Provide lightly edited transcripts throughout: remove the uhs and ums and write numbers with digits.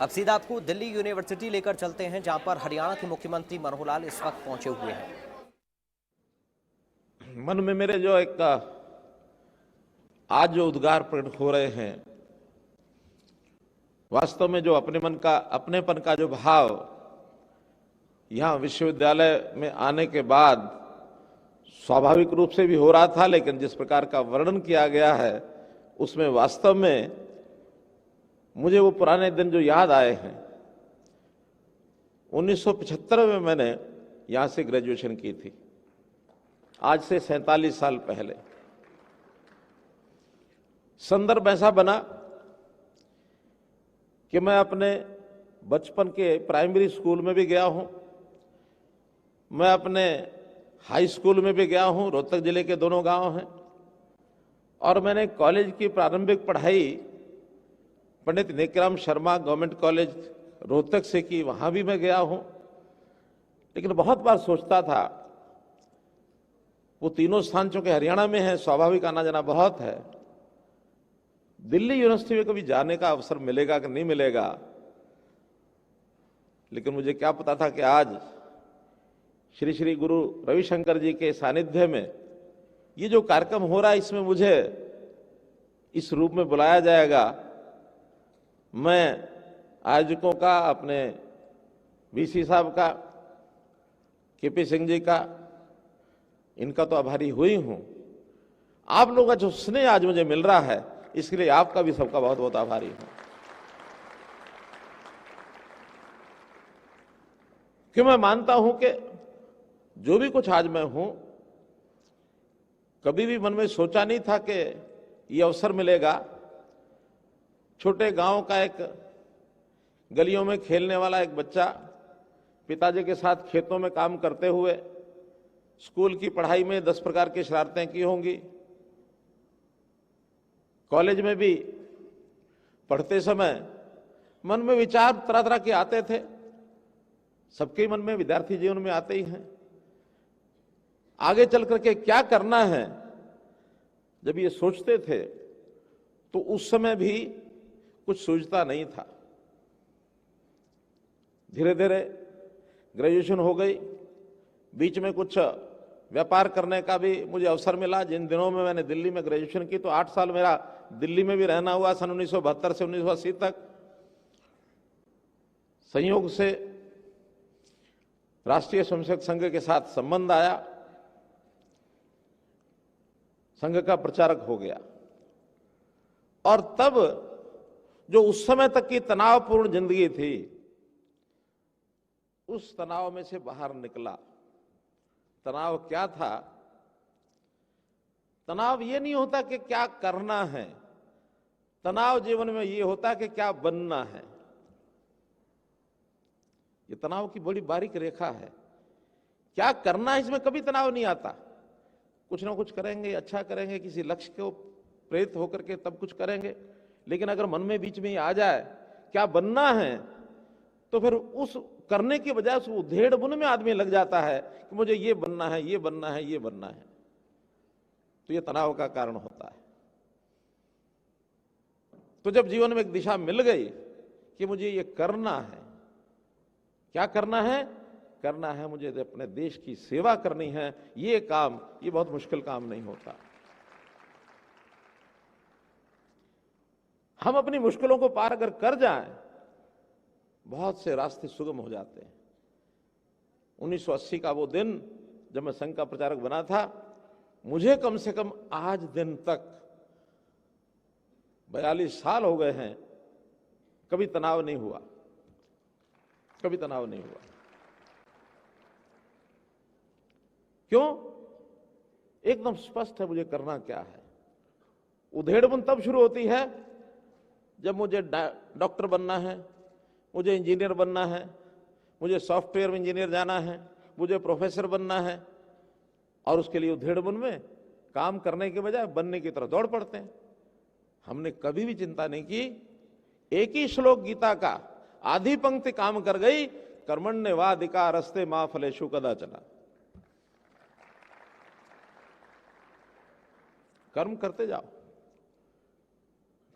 अब सीधा आपको दिल्ली यूनिवर्सिटी लेकर चलते हैं, जहां पर हरियाणा के मुख्यमंत्री मनोहर लाल इस वक्त पहुंचे हुए हैं। मन में मेरे जो एक आज जो उद्गार प्रकट हो रहे हैं, वास्तव में जो अपनेपन का जो भाव यहां विश्वविद्यालय में आने के बाद स्वाभाविक रूप से भी हो रहा था, लेकिन जिस प्रकार का वर्णन किया गया है उसमें वास्तव में मुझे वो पुराने दिन जो याद आए हैं। 1975 में मैंने यहां से ग्रेजुएशन की थी, आज से 47 साल पहले। संदर्भ ऐसा बना कि मैं अपने बचपन के प्राइमरी स्कूल में भी गया हूं, मैं अपने हाई स्कूल में भी गया हूं, रोहतक जिले के दोनों गांव हैं, और मैंने कॉलेज की प्रारंभिक पढ़ाई पंडित नेकराम शर्मा गवर्नमेंट कॉलेज रोहतक से की, वहां भी मैं गया हूं। लेकिन बहुत बार सोचता था, वो तीनों स्थान चूंकि हरियाणा में है, स्वाभाविक आना जाना बहुत है, दिल्ली यूनिवर्सिटी में कभी जाने का अवसर मिलेगा कि नहीं मिलेगा। लेकिन मुझे क्या पता था कि आज श्री श्री गुरु रविशंकर जी के सानिध्य में ये जो कार्यक्रम हो रहा है, इसमें मुझे इस रूप में बुलाया जाएगा। मैं आयोजकों का, अपने वीसी साहब का, केपी सिंह जी का, इनका तो आभारी हुई हूं। आप लोगों का जो स्नेह आज मुझे मिल रहा है, इसके लिए आपका भी सबका बहुत बहुत आभारी हूं। क्यों मैं मानता हूं कि जो भी कुछ आज मैं हूं, कभी भी मन में सोचा नहीं था कि ये अवसर मिलेगा। छोटे गांव का एक गलियों में खेलने वाला एक बच्चा, पिताजी के साथ खेतों में काम करते हुए, स्कूल की पढ़ाई में 10 प्रकार की शरारतें की होंगी, कॉलेज में भी पढ़ते समय मन में विचार तरह तरह के आते थे, सबके मन में विद्यार्थी जीवन में आते ही हैं। आगे चल करके क्या करना है, जब ये सोचते थे तो उस समय भी कुछ सूझता नहीं था। धीरे धीरे ग्रेजुएशन हो गई, बीच में कुछ व्यापार करने का भी मुझे अवसर मिला। जिन दिनों में मैंने दिल्ली में ग्रेजुएशन की तो 8 साल मेरा दिल्ली में भी रहना हुआ, सन 1972 से 1980 तक। संयोग से राष्ट्रीय स्वयंसेवक संघ के साथ संबंध आया, संघ का प्रचारक हो गया, और तब जो उस समय तक की तनावपूर्ण जिंदगी थी, उस तनाव में से बाहर निकला। तनाव क्या था? तनाव ये नहीं होता कि क्या करना है, तनाव जीवन में ये होता कि क्या बनना है। ये तनाव की बड़ी बारीक रेखा है। क्या करना है, इसमें कभी तनाव नहीं आता। कुछ ना कुछ करेंगे, अच्छा करेंगे, किसी लक्ष्य को प्रेरित होकर के तब कुछ करेंगे। लेकिन अगर मन में बीच में ही आ जाए क्या बनना है, तो फिर उस करने के बजाय उस उधेड़ बुन में आदमी लग जाता है कि मुझे ये बनना है, ये बनना है, ये बनना है। तो ये तनाव का कारण होता है। तो जब जीवन में एक दिशा मिल गई कि मुझे ये करना है, क्या करना है? करना है मुझे अपने देश की सेवा करनी है। ये काम, ये बहुत मुश्किल काम नहीं होता। हम अपनी मुश्किलों को पार अगर कर जाएं, बहुत से रास्ते सुगम हो जाते हैं। 1980 का वो दिन जब मैं संघ का प्रचारक बना था, मुझे कम से कम आज दिन तक 42 साल हो गए हैं, कभी तनाव नहीं हुआ, कभी तनाव नहीं हुआ। क्यों? एकदम स्पष्ट है मुझे करना क्या है। उधेड़बुन तब शुरू होती है जब मुझे डॉक्टर बनना है, मुझे इंजीनियर बनना है, मुझे सॉफ्टवेयर इंजीनियर जाना है, मुझे प्रोफेसर बनना है, और उसके लिए उधेड़बुन में काम करने के बजाय बनने की तरफ दौड़ पड़ते हैं। हमने कभी भी चिंता नहीं की। एक ही श्लोक गीता का आधी पंक्ति काम कर गई, कर्मण्येवाधिकारस्ते मा फलेषु कदाचन। कर्म करते जाओ,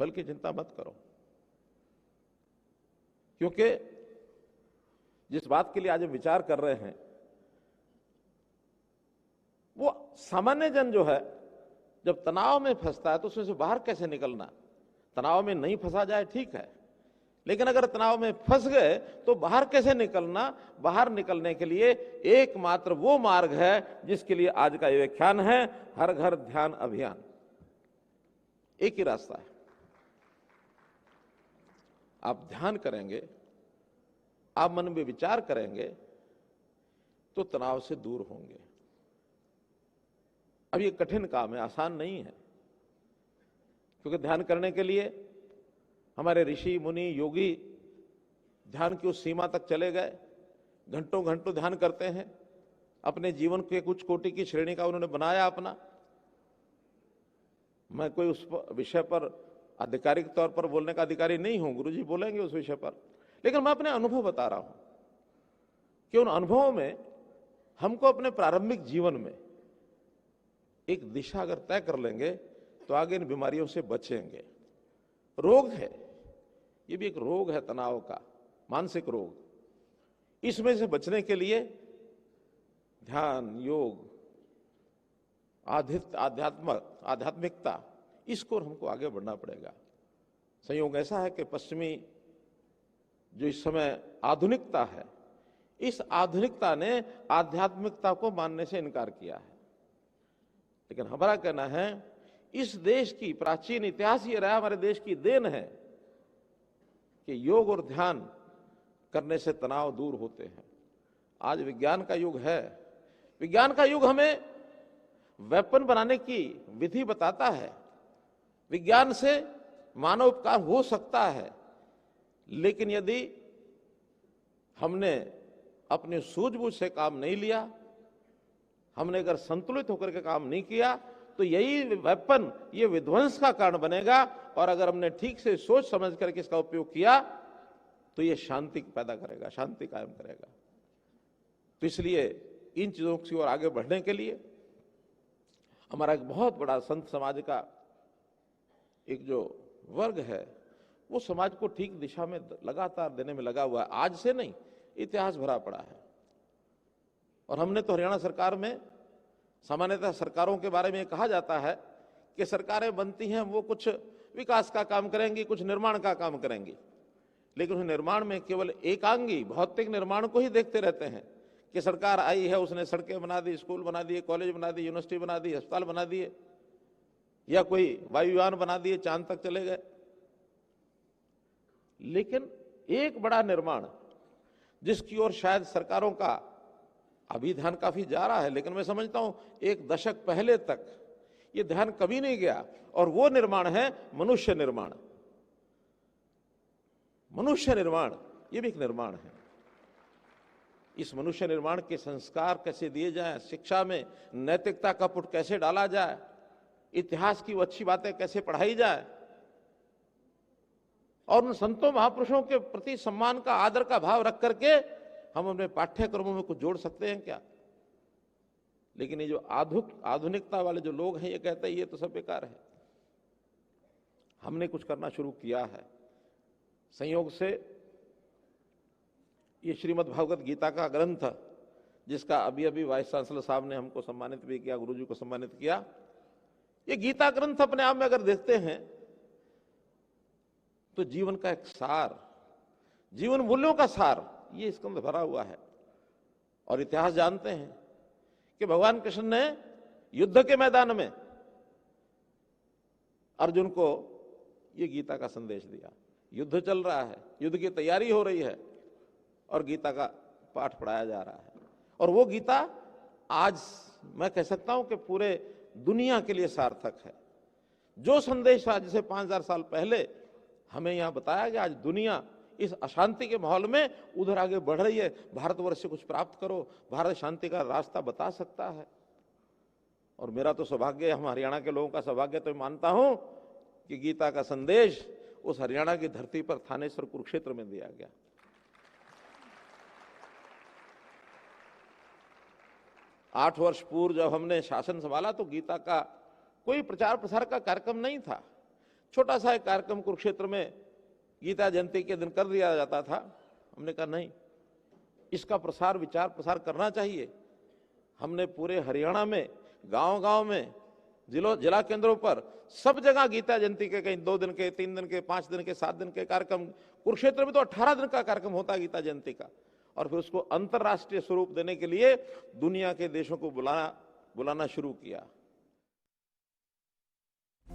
फल की चिंता मत करो। क्योंकि जिस बात के लिए आज हम विचार कर रहे हैं वो सामान्य जन जो है जब तनाव में फंसता है तो उसमें से बाहर कैसे निकलना, तनाव में नहीं फंसा जाए ठीक है, लेकिन अगर तनाव में फंस गए तो बाहर कैसे निकलना। बाहर निकलने के लिए एकमात्र वो मार्ग है जिसके लिए आज का ये व्याख्यान है, हर घर ध्यान अभियान। एक ही रास्ता है, आप ध्यान करेंगे, आप मन में विचार करेंगे तो तनाव से दूर होंगे। अब ये कठिन काम है, आसान नहीं है, क्योंकि ध्यान करने के लिए हमारे ऋषि मुनि योगी ध्यान की उस सीमा तक चले गए, घंटों घंटों ध्यान करते हैं, अपने जीवन के कुछ कोटि की श्रेणी का उन्होंने बनाया अपना। मैं कोई उस विषय पर आधिकारिक तौर पर बोलने का अधिकारी नहीं हूं, गुरुजी बोलेंगे उस विषय पर, लेकिन मैं अपने अनुभव बता रहा हूं कि उन अनुभवों में हमको अपने प्रारंभिक जीवन में एक दिशा अगर तय कर लेंगे तो आगे इन बीमारियों से बचेंगे। रोग है, ये भी एक रोग है तनाव का, मानसिक रोग। इसमें से बचने के लिए ध्यान, योग, आध्यात्मिकता, इसको हमको आगे बढ़ना पड़ेगा। संयोग ऐसा है कि पश्चिमी जो इस समय आधुनिकता है, इस आधुनिकता ने आध्यात्मिकता को मानने से इनकार किया है। लेकिन हमारा कहना है इस देश की प्राचीन इतिहास ये रहा, हमारे देश की देन है कि योग और ध्यान करने से तनाव दूर होते हैं। आज विज्ञान का युग है, विज्ञान का युग हमें वेपन बनाने की विधि बताता है, विज्ञान से मानव उपकार हो सकता है, लेकिन यदि हमने अपनी सूझबूझ से काम नहीं लिया, हमने अगर संतुलित होकर के काम नहीं किया तो यही वेपन ये विध्वंस का कारण बनेगा। और अगर हमने ठीक से सोच समझ करके इसका उपयोग किया तो ये शांति पैदा करेगा, शांति कायम करेगा। तो इसलिए इन चीजों की ओर आगे बढ़ने के लिए हमारा एक बहुत बड़ा संत समाज का एक जो वर्ग है वो समाज को ठीक दिशा में लगातार देने में लगा हुआ है। आज से नहीं, इतिहास भरा पड़ा है। और हमने तो हरियाणा सरकार में, सामान्यतः सरकारों के बारे में कहा जाता है कि सरकारें बनती हैं वो कुछ विकास का काम करेंगी, कुछ निर्माण का काम करेंगी, लेकिन उस निर्माण में केवल एकांगी भौतिक निर्माण को ही देखते रहते हैं कि सरकार आई है, उसने सड़कें बना दी, स्कूल बना दिए, कॉलेज बना दी, यूनिवर्सिटी बना दी, अस्पताल बना दिए, या कोई वायुयान बना दिए, चांद तक चले गए। लेकिन एक बड़ा निर्माण जिसकी ओर शायद सरकारों का अभी ध्यान काफी जा रहा है, लेकिन मैं समझता हूं एक दशक पहले तक ये ध्यान कभी नहीं गया, और वो निर्माण है मनुष्य निर्माण। मनुष्य निर्माण ये भी एक निर्माण है। इस मनुष्य निर्माण के संस्कार कैसे दिए जाएं, शिक्षा में नैतिकता का पुट कैसे डाला जाए, इतिहास की वो अच्छी बातें कैसे पढ़ाई जाए, और उन संतों महापुरुषों के प्रति सम्मान का, आदर का भाव रख करके हम अपने पाठ्यक्रमों में कुछ जोड़ सकते हैं क्या। लेकिन ये जो आधुनिकता वाले जो लोग हैं ये कहते हैं ये तो सब बेकार है। हमने कुछ करना शुरू किया है। संयोग से ये श्रीमद् भागवत गीता का ग्रंथ, जिसका अभी अभी वाइस चांसलर साहब ने हमको सम्मानित भी किया, गुरुजी को सम्मानित किया, ये गीता ग्रंथ अपने आप में अगर देखते हैं तो जीवन का एक सार, जीवन मूल्यों का सार ये इसके अंदर भरा हुआ है। और इतिहास जानते हैं कि भगवान कृष्ण ने युद्ध के मैदान में अर्जुन को ये गीता का संदेश दिया। युद्ध चल रहा है, युद्ध की तैयारी हो रही है और गीता का पाठ पढ़ाया जा रहा है। और वो गीता आज मैं कह सकता हूं कि पूरे दुनिया के लिए सार्थक है। जो संदेश आज से 5000 साल पहले हमें यहां बताया गया, आज दुनिया इस अशांति के माहौल में उधर आगे बढ़ रही है। भारतवर्ष से कुछ प्राप्त करो, भारत शांति का रास्ता बता सकता है। और मेरा तो सौभाग्य, हम हरियाणा के लोगों का सौभाग्य तो मानता हूं कि गीता का संदेश उस हरियाणा की धरती पर थानेश्वर कुरुक्षेत्र में दिया गया। आठ वर्ष पूर्व जब हमने शासन संभाला तो गीता का कोई प्रचार प्रसार का कार्यक्रम नहीं था। छोटा सा एक कार्यक्रम कुरुक्षेत्र में गीता जयंती के दिन कर दिया जाता था। हमने कहा नहीं, इसका प्रसार विचार प्रसार करना चाहिए। हमने पूरे हरियाणा में गांव-गांव में जिला केंद्रों पर सब जगह गीता जयंती के कहीं 2 दिन के, 3 दिन के, 5 दिन के, 7 दिन के कार्यक्रम, कुरुक्षेत्र में तो 18 दिन का कार्यक्रम होता है गीता जयंती का। और फिर उसको अंतर्राष्ट्रीय स्वरूप देने के लिए दुनिया के देशों को बुलाना शुरू किया।